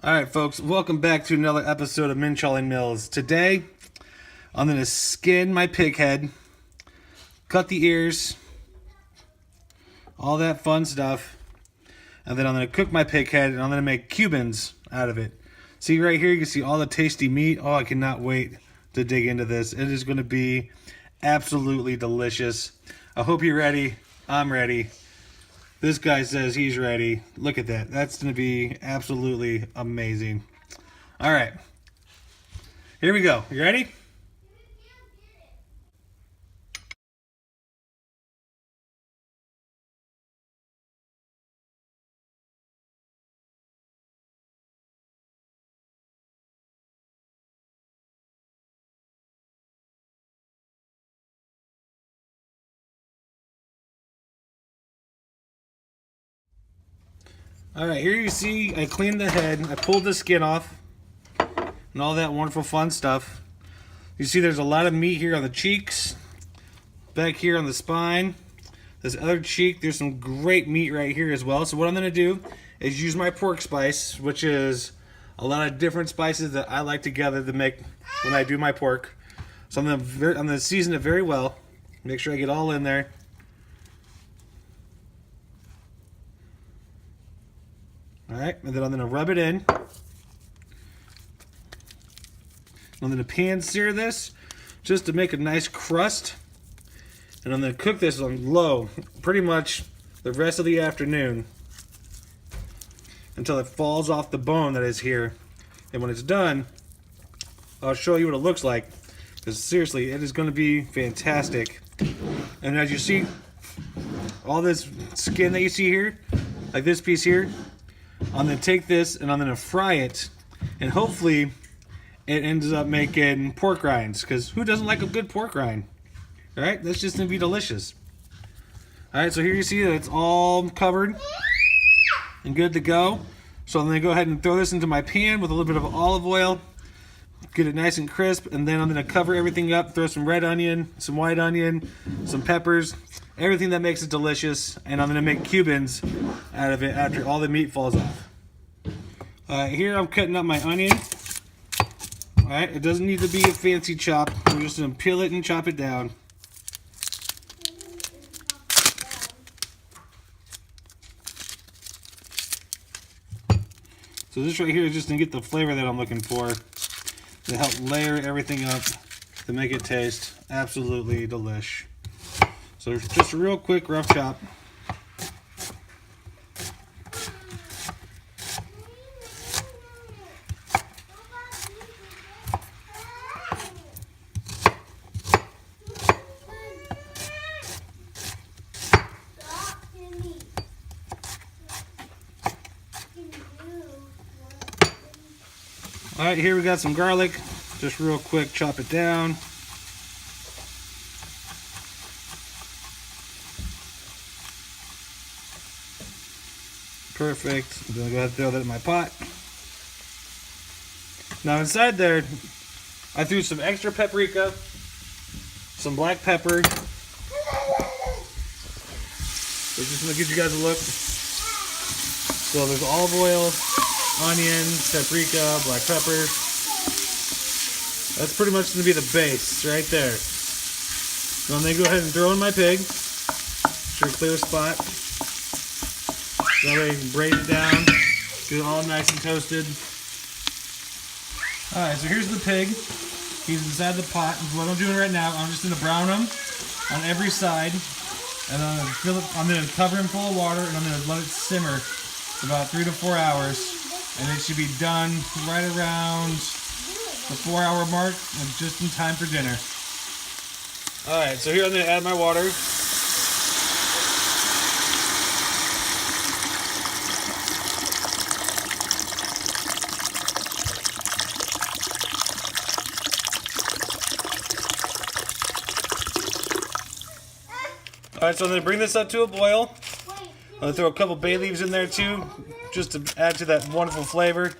Alright folks, welcome back to another episode of Minchall and Mills. Today, I'm going to skin my pig head, cut the ears, all that fun stuff, and then I'm going to cook my pig head and I'm going to make Cubans out of it. See right here, you can see all the tasty meat. Oh, I cannot wait to dig into this. It is going to be absolutely delicious. I hope you're ready. I'm ready. This guy says he's ready. Look at that. That's going to be absolutely amazing. All right. Here we go. You ready? All right. Here you see I cleaned the head. I pulled the skin off and all that wonderful fun stuff. You see there's a lot of meat here on the cheeks, back here on the spine. This other cheek, there's some great meat right here as well. So what I'm going to do is use my pork spice, which is a lot of different spices that I like together to make when I do my pork. So I'm going to season it very well. Make sure I get all in there. All right, and then I'm going to rub it in. I'm going to pan sear this just to make a nice crust. And I'm going to cook this on low pretty much the rest of the afternoon until it falls off the bone that is here. And when it's done, I'll show you what it looks like. Because seriously, it is going to be fantastic. And as you see, all this skin that you see here, like this piece here, I'm going to take this and I'm going to fry it. And hopefully it ends up making pork rinds. Because who doesn't like a good pork rind? Alright, that's just going to be delicious. Alright, so here you see that it's all covered and good to go. So I'm going to go ahead and throw this into my pan with a little bit of olive oil. Get it nice and crisp, and then I'm going to cover everything up, throw some red onion, some white onion, some peppers, everything that makes it delicious, and I'm going to make Cubans out of it after all the meat falls off. Here I'm cutting up my onion. Alright, it doesn't need to be a fancy chop. I'm just going to peel it and chop it down. So this right here is just going to get the flavor that I'm looking for, to help layer everything up to make it taste absolutely delish. So just a real quick rough chop. Alright, here we got some garlic. Just real quick, chop it down. Perfect. I'm going to go ahead and throw that in my pot. Now inside there, I threw some extra paprika, some black pepper. So just going to give you guys a look. So there's olive oil, onion, paprika, black pepper. That's pretty much going to be the base right there. So I'm going to go ahead and throw in my pig. Sure, clear spot. That way you can braise it down, get it all nice and toasted. Alright, so here's the pig. He's inside the pot. What I'm doing right now, I'm just going to brown him on every side. And I'm going to cover him full of water and I'm going to let it simmer for about 3 to 4 hours. And it should be done right around the 4-hour mark and just in time for dinner. Alright, so here I'm going to add my water. Alright, so I'm going to bring this up to a boil. I'm going to throw a couple bay leaves in there too, just to add to that wonderful flavor.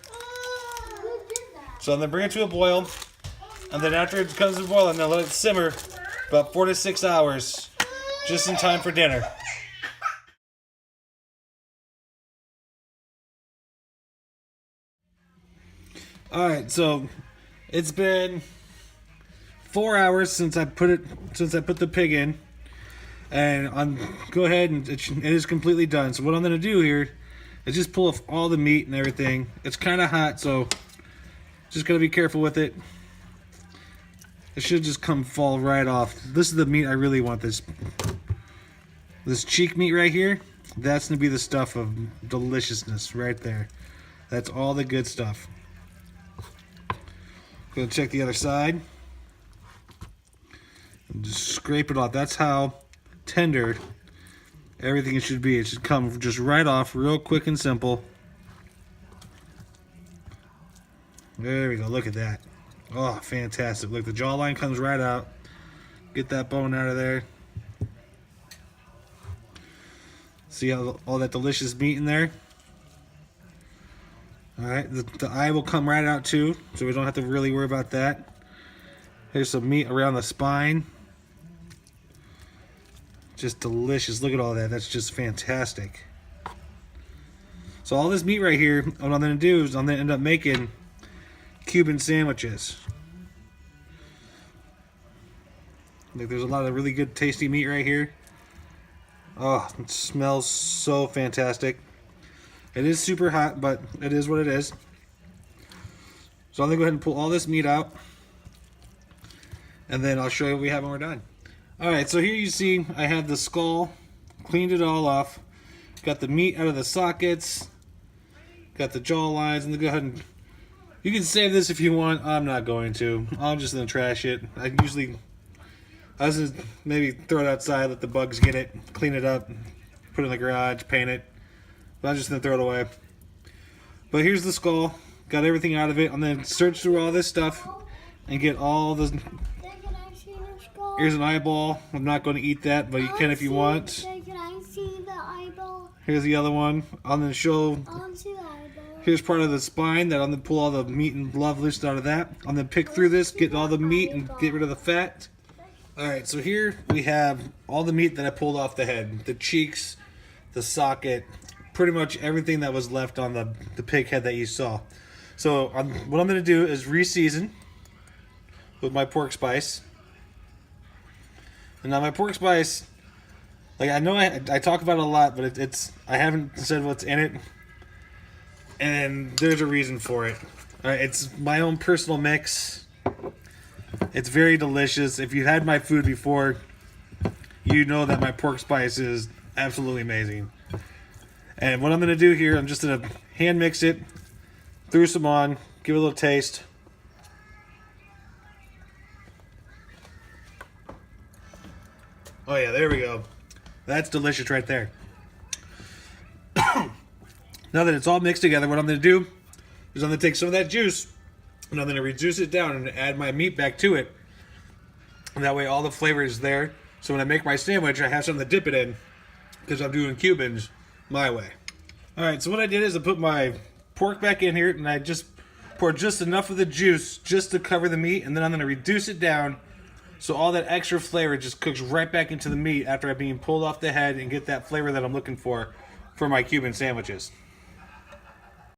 So I'm going to bring it to a boil, and then after it comes to a boil, I'm going to let it simmer about 4 to 6 hours, just in time for dinner. All right, so it's been 4 hours since I put the pig in, and I'm go ahead and it is completely done. So what I'm gonna do here is just pull off all the meat and everything. It's kind of hot, so just gotta be careful with it. It should just fall right off. This is the meat I really want. This cheek meat right here. That's gonna be the stuff of deliciousness right there. That's all the good stuff. Gonna check the other side. And just scrape it off. That's how tender everything should be. It should come just right off, real quick and simple. There we go. Look at that. Oh, fantastic. Look, the jawline comes right out. Get that bone out of there. See all that delicious meat in there? Alright, the eye will come right out too, so we don't have to really worry about that. Here's some meat around the spine. Just delicious. Look at all that. That's just fantastic. So all this meat right here, what I'm going to do is I'm going to end up making Cuban sandwiches. Look, there's a lot of really good tasty meat right here. Oh, it smells so fantastic. It is super hot, but it is what it is. So I'm going to go ahead and pull all this meat out. And then I'll show you what we have when we're done. Alright, so here you see I have the skull. Cleaned it all off. Got the meat out of the sockets. Got the jaw lines. And go ahead and... You can save this if you want. I'm not going to. I'm just going to trash it. I was just maybe throw it outside, let the bugs get it, clean it up, put it in the garage, paint it. But I'm just going to throw it away. But here's the skull. Got everything out of it. I'm going to search through all this stuff and get all the... Here's an eyeball. I'm not going to eat that, but you can if you want. Can I see the eyeball? Here's the other one. I'm going to show... Here's part of the spine that I'm going to pull all the meat and love loose out of that. I'm going to pick through this, get all the meat and get rid of the fat. Alright, so here we have all the meat that I pulled off the head. The cheeks, the socket, pretty much everything that was left on the pig head that you saw. So what I'm going to do is re-season with my pork spice. And now my pork spice, like I know I talk about it a lot, but I haven't said what's in it. And there's a reason for it. Alright, it's my own personal mix. It's very delicious. If you've had my food before, you know that my pork spice is absolutely amazing. And what I'm going to do here, I'm just going to hand mix it, throw some on, give it a little taste. Oh yeah, there we go. That's delicious right there. Now that it's all mixed together, what I'm going to do is I'm going to take some of that juice and I'm going to reduce it down and add my meat back to it. And that way all the flavor is there. So when I make my sandwich, I have something to dip it in because I'm doing Cubans my way. Alright, so what I did is I put my pork back in here and I just poured just enough of the juice just to cover the meat, and then I'm going to reduce it down so all that extra flavor just cooks right back into the meat after I've been pulled off the head and get that flavor that I'm looking for my Cuban sandwiches.